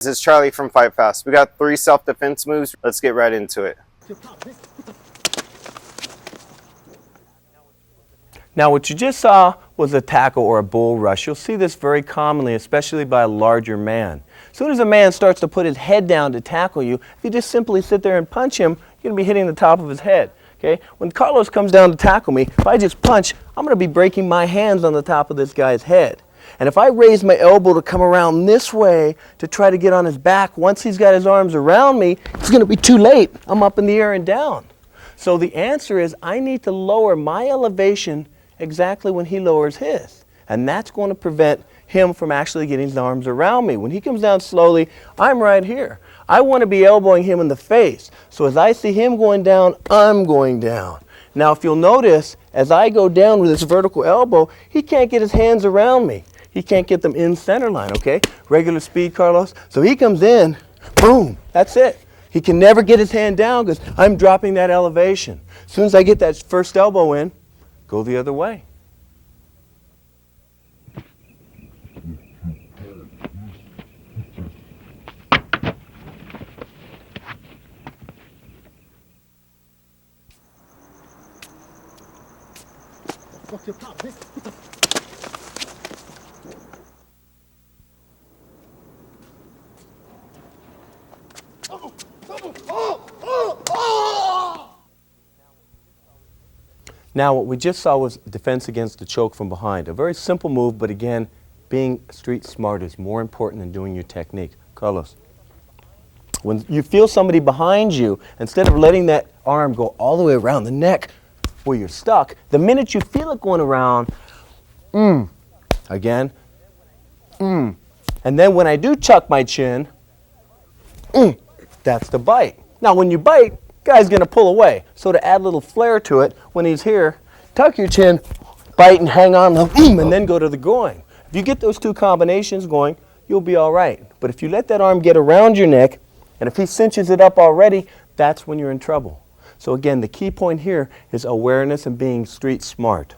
This is Charlie from Fightfast. We got 3 self-defense moves. Let's get right into it. Now what you just saw was a tackle or a bull rush. You'll see this very commonly, especially by a larger man. As soon as a man starts to put his head down to tackle you, if you just simply sit there and punch him, you're going to be hitting the top of his head. Okay? When Carlos comes down to tackle me, if I just punch, I'm going to be breaking my hands on the top of this guy's head. And if I raise my elbow to come around this way to try to get on his back, once he's got his arms around me, it's going to be too late. I'm up in the air and down. So the answer is I need to lower my elevation exactly when he lowers his. And that's going to prevent him from actually getting his arms around me. When he comes down slowly, I'm right here. I want to be elbowing him in the face. So as I see him going down, I'm going down. Now if you'll notice, as I go down with this vertical elbow, he can't get his hands around me. He can't get them in center line, okay? Regular speed, Carlos. So he comes in, boom, that's it. He can never get his hand down because I'm dropping that elevation. As soon as I get that first elbow in, go the other way. Now what we just saw was defense against the choke from behind. A very simple move, but again, being street smart is more important than doing your technique. Carlos, when you feel somebody behind you, instead of letting that arm go all the way around the neck where you're stuck, the minute you feel it going around, again, and then when I do chuck my chin, that's the bite. Now when you bite, guy's going to pull away. So to add a little flair to it, when he's here, tuck your chin, bite and hang on, and then go to the groin. If you get those two combinations going, you'll be all right. But if you let that arm get around your neck, and if he cinches it up already, that's when you're in trouble. So again, the key point here is awareness and being street smart.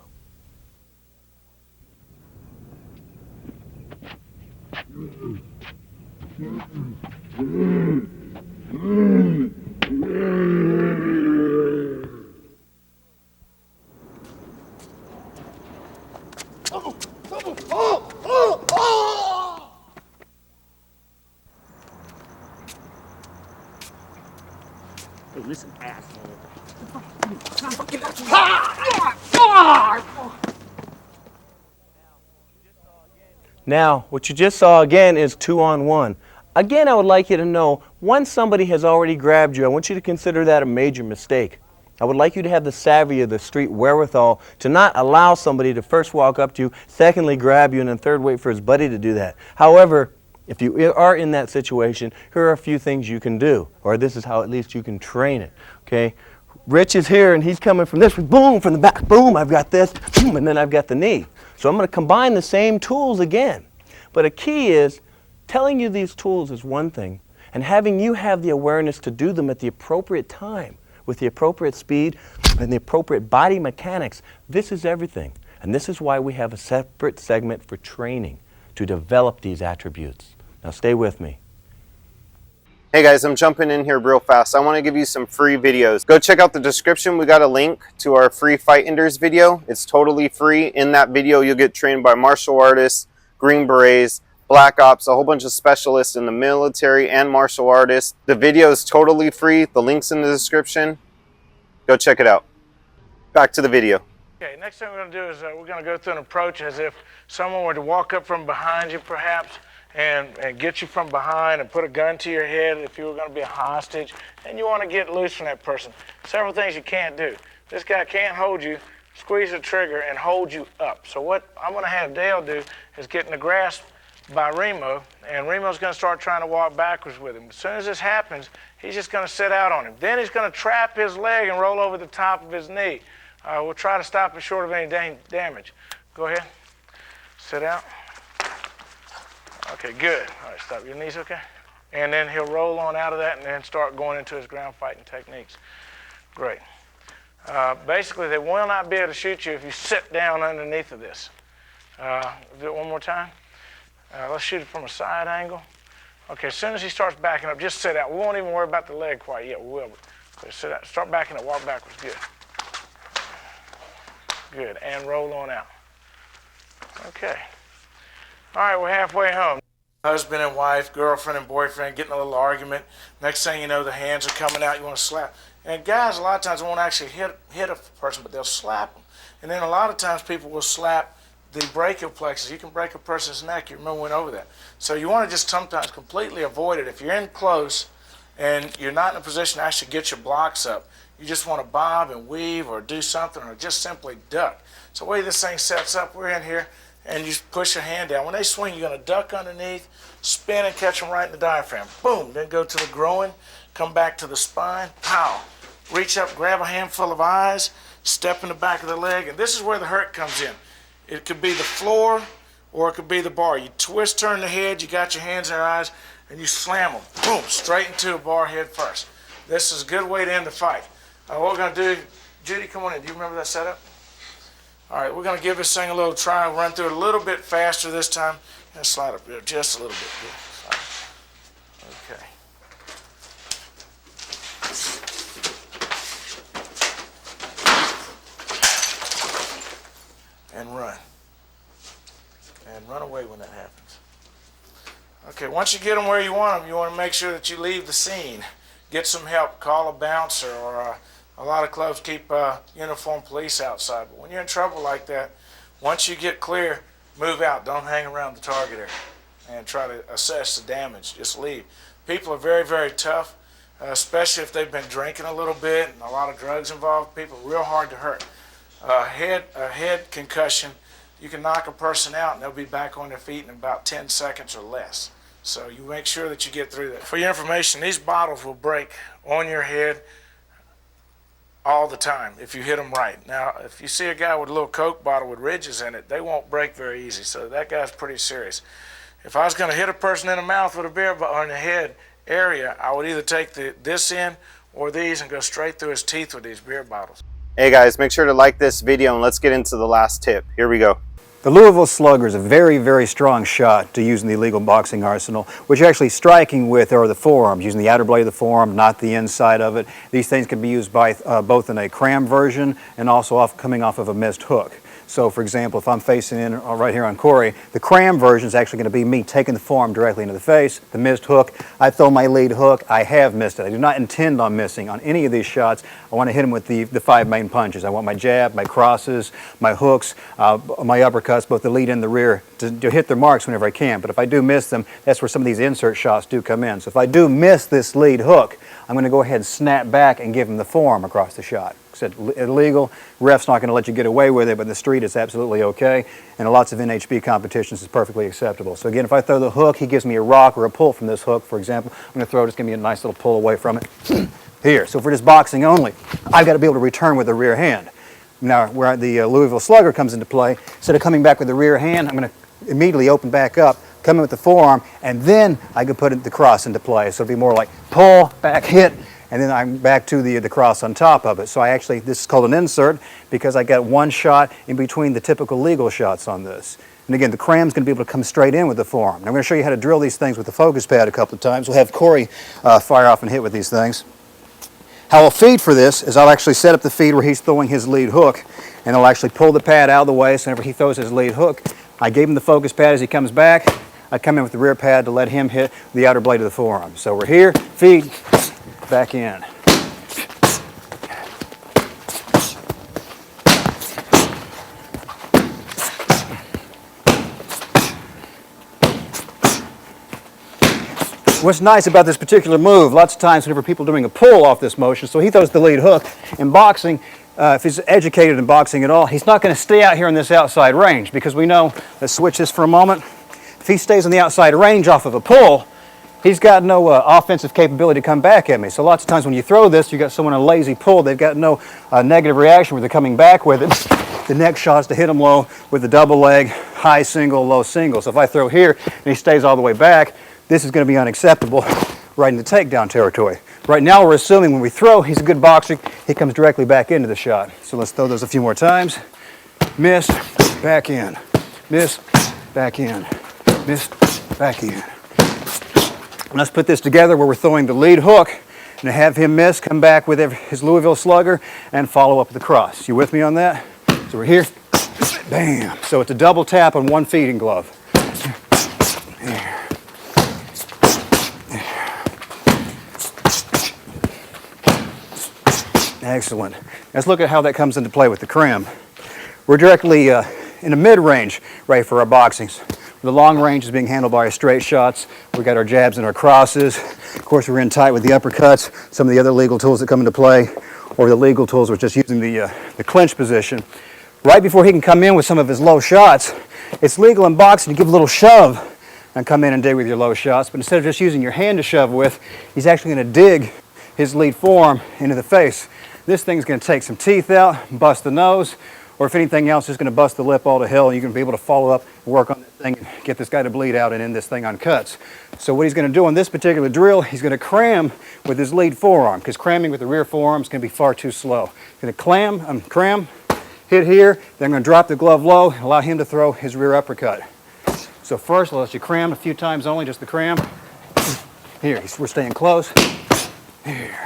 Hey, listen, asshole. Now, what you just saw again is 2-on-1. Again, I would like you to know, once somebody has already grabbed you, I want you to consider that a major mistake. I would like you to have the savvy of the street wherewithal to not allow somebody to first walk up to you, secondly grab you, and then third wait for his buddy to do that. However, if you are in that situation, here are a few things you can do, or this is how at least you can train it, okay? Rich is here and he's coming from this, boom, from the back, boom, I've got this, boom, and then I've got the knee. So I'm going to combine the same tools again. But a key is, telling you these tools is one thing, and having you have the awareness to do them at the appropriate time, with the appropriate speed and the appropriate body mechanics. This is everything. And this is why we have a separate segment for training to develop these attributes. Now stay with me. Hey guys, I'm jumping in here real fast. I want to give you some free videos. Go check out the description. We got a link to our free Fight Enders video. It's totally free. In that video, you'll get trained by martial artists, Green Berets, Black Ops, a whole bunch of specialists in the military and martial artists. The video is totally free. The link's in the description. Go check it out. Back to the video. Okay, next thing we're going to do is we're going to go through an approach as if someone were to walk up from behind you perhaps and get you from behind and put a gun to your head if you were going to be a hostage and you want to get loose from that person. Several things you can't do. This guy can't hold you, squeeze the trigger, and hold you up. So what I'm going to have Dale do is get in the grasp by Remo, and Remo's going to start trying to walk backwards with him. As soon as this happens, he's just going to sit out on him. Then he's going to trap his leg and roll over the top of his knee. We'll try to stop it short of any damage. Go ahead. Sit out. Okay, good. All right, stop your knees, okay? And then he'll roll on out of that and then start going into his ground fighting techniques. Great. Basically, they will not be able to shoot you if you sit down underneath of this. Do it one more time. Let's shoot it from a side angle. Okay, as soon as he starts backing up, just sit out. We won't even worry about the leg quite yet. We will. Okay, sit out. Start backing up. Walk backwards. Good. Good. And roll on out. Okay. All right, we're halfway home. Husband and wife, girlfriend and boyfriend getting a little argument. Next thing you know, the hands are coming out. You want to slap. And guys, a lot of times won't actually hit a person, but they'll slap them. And then a lot of times people will slap the brachial plexus. You can break a person's neck. You remember we went over that. So you want to just sometimes completely avoid it. If you're in close and you're not in a position to actually get your blocks up, you just want to bob and weave or do something or just simply duck. So the way this thing sets up, we're in here, and you push your hand down. When they swing, you're going to duck underneath, spin and catch them right in the diaphragm. Boom. Then go to the groin, come back to the spine, pow. Reach up, grab a handful of eyes, step in the back of the leg, and this is where the hurt comes in. It could be the floor or it could be the bar. You twist, turn the head, you got your hands in their eyes, and you slam them. Boom, straight into a bar head first. This is a good way to end the fight. What we're going to do, Judy, come on in. Do you remember that setup? All right, we're going to give this thing a little try. Run through it a little bit faster this time. And slide up there just a little bit. Good. Okay. And run. And run away when that happens. Okay, once you get them where you want them, you want to make sure that you leave the scene. Get some help. Call a bouncer, or a lot of clubs keep uniformed police outside. But when you're in trouble like that, once you get clear, move out. Don't hang around the target area and try to assess the damage. Just leave. People are very, very tough, especially if they've been drinking a little bit and a lot of drugs involved. People are real hard to hurt. A head concussion, you can knock a person out and they'll be back on their feet in about 10 seconds or less. So you make sure that you get through that. For your information, these bottles will break on your head all the time if you hit them right. Now, if you see a guy with a little Coke bottle with ridges in it, they won't break very easy. So that guy's pretty serious. If I was going to hit a person in the mouth with a beer bottle or in the head area, I would either take this end or these and go straight through his teeth with these beer bottles. Hey guys, make sure to like this video and let's get into the last tip. Here we go. The Louisville Slugger is a very, very strong shot to use in the illegal boxing arsenal, which you're actually striking with are the forearms, using the outer blade of the forearm, not the inside of it. These things can be used by both in a cram version and also coming off of a missed hook. So for example, if I'm facing in right here on Corey, the cram version is actually going to be me taking the forearm directly into the face. The missed hook, I throw my lead hook, I have missed it. I do not intend on missing on any of these shots. I want to hit them with the 5 main punches. I want my jab, my crosses, my hooks, my uppercuts, both the lead and the rear, to hit their marks whenever I can. But if I do miss them, that's where some of these insert shots do come in. So if I do miss this lead hook, I'm going to go ahead and snap back and give him the forearm across the shot. Said illegal, ref's not going to let you get away with it, but in the street it's absolutely okay, and in lots of NHB competitions it's perfectly acceptable. So again, if I throw the hook, he gives me a rock or a pull from this hook, for example. I'm going to throw it, it's going to be a nice little pull away from it. Here, so for just boxing only, I've got to be able to return with the rear hand. Now, where the Louisville Slugger comes into play, instead of coming back with the rear hand, I'm going to immediately open back up, come in with the forearm, and then I can put the cross into play. So it'll be more like pull, back, hit, and then I'm back to the cross on top of it. So this is called an insert because I got one shot in between the typical legal shots on this. And again, the cram's going to be able to come straight in with the forearm. And I'm going to show you how to drill these things with the focus pad a couple of times. We'll have Corey fire off and hit with these things. How I'll feed for this is I'll actually set up the feed where he's throwing his lead hook, and I'll actually pull the pad out of the way so whenever he throws his lead hook, I gave him the focus pad as he comes back. I come in with the rear pad to let him hit the outer blade of the forearm. So we're here, feed, back in. What's nice about this particular move, lots of times whenever people are doing a pull off this motion, so he throws the lead hook. In boxing, if he's educated in boxing at all, he's not going to stay out here in this outside range because we know, let's switch this for a moment, if he stays on the outside range off of a pull, he's got no offensive capability to come back at me. So lots of times when you throw this, you got someone a lazy pull, they've got no negative reaction where they're coming back with it. The next shot is to hit him low with the double leg, high single, low single. So if I throw here and he stays all the way back, this is going to be unacceptable right into takedown territory. Right now we're assuming when we throw, he's a good boxer, he comes directly back into the shot. So let's throw those a few more times. Miss, back in. Miss, back in. Miss, back in. Let's put this together where we're throwing the lead hook and have him miss, come back with his Louisville Slugger, and follow up with the cross. You with me on that? So we're here, bam. So it's a double tap on one feeding glove. Excellent. Let's look at how that comes into play with the cram. We're directly in a mid-range right for our boxings. The long range is being handled by our straight shots. We've got our jabs and our crosses. Of course, we're in tight with the uppercuts, some of the other legal tools that come into play, or the legal tools we're just using the clinch position. Right before he can come in with some of his low shots, it's legal in boxing to give a little shove and come in and dig with your low shots. But instead of just using your hand to shove with, he's actually going to dig his lead forearm into the face. This thing's going to take some teeth out, bust the nose, or if anything else, it's going to bust the lip all to hell, and you're going to be able to follow up and work on this thing and get this guy to bleed out and end this thing on cuts. So what he's going to do on this particular drill, he's going to cram with his lead forearm, because cramming with the rear forearm is going to be far too slow. He's going to cram, hit here, then I'm going to drop the glove low and allow him to throw his rear uppercut. So first, I'll let you cram a few times only, just the cram. Here, we're staying close. Here.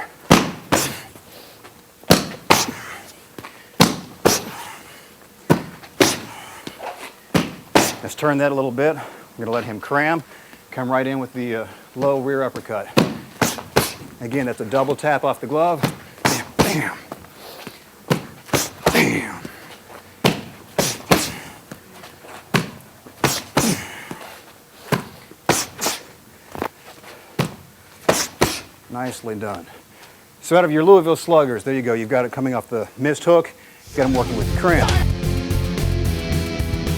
Let's turn that a little bit. We're going to let him cram, come right in with the low rear uppercut. Again, that's a double tap off the glove. Bam, bam, bam. Nicely done. So out of your Louisville Sluggers, there you go. You've got it coming off the missed hook. You've got him working with the cram.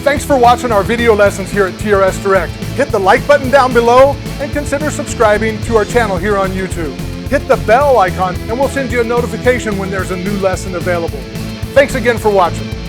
Thanks for watching our video lessons here at TRS Direct. Hit the like button down below and consider subscribing to our channel here on YouTube. Hit the bell icon and we'll send you a notification when there's a new lesson available. Thanks again for watching.